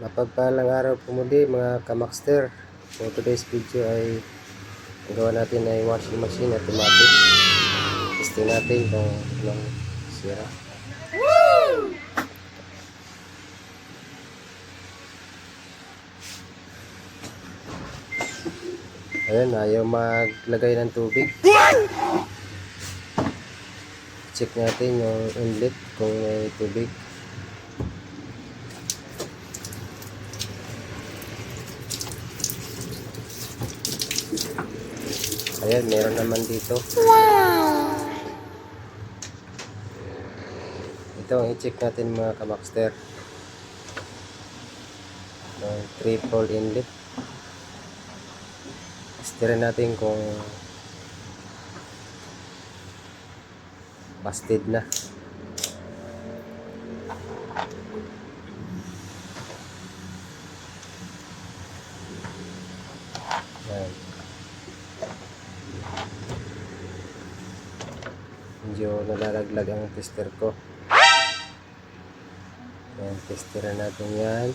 Mapagpalang araw po muli mga kamakster. So today's video ay ang gawa natin ay washing machine automatic. Testing natin kung anong sira. Ayan, ayaw maglagay ng tubig. Check natin yung inlet kung may tubig. Ayan, meron naman dito. Wow! Ito ang i-check natin mga kamakster. Yung triple inlet. Testirin natin kung busted na. Ayan. Medyo nalalaglag ang tester ko. Ayan, testeran natin yan.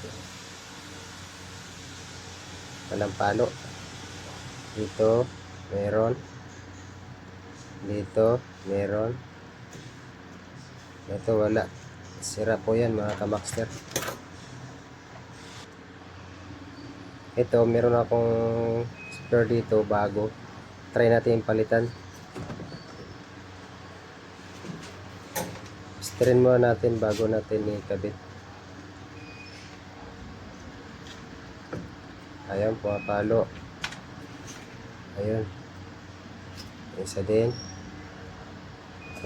Walang palo. Dito, meron. Dito, meron. Ito, wala. Sira po yan mga kamakster. Ito, meron akong spare dito, bago. Try natin yung palitan. Sterin muna natin bago natin ikabit. Ayan, pumapalo. Ayun. Isa din.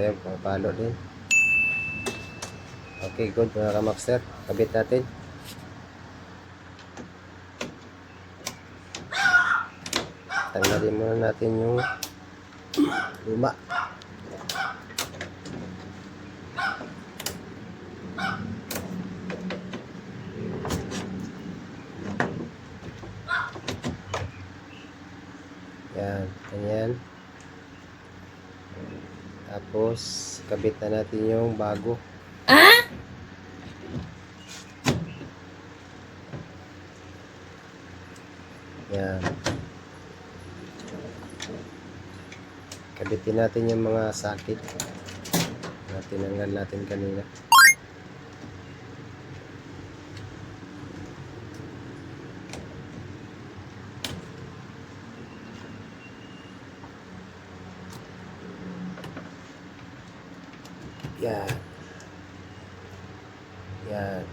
Ayan, pumapalo din. Okay, good mga kamakster. Kabit natin. Tanggalin muna natin yung luma. Yan, ganyan. Tapos, kabit na natin yung bago. Yan. Kabitin natin yung mga sakit na tinanggal natin kanina. Yan. Yan.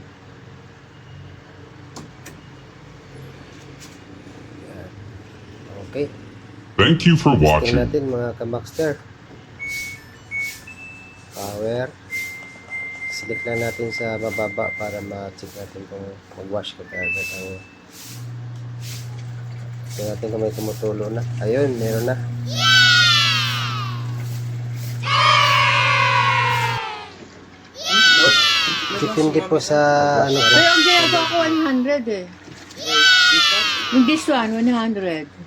Yan. Okay. Thank you for Testing watching. natin mga kamakster. Power. Select lang natin sa mababa para ma-check natin kung mag-wash ko talaga. Tingnan natin kung may tumutulo na. Ayun, meron na. Depende po sa ano po. Pero ang ginagawa ko 100 eh. Yung this one, 100.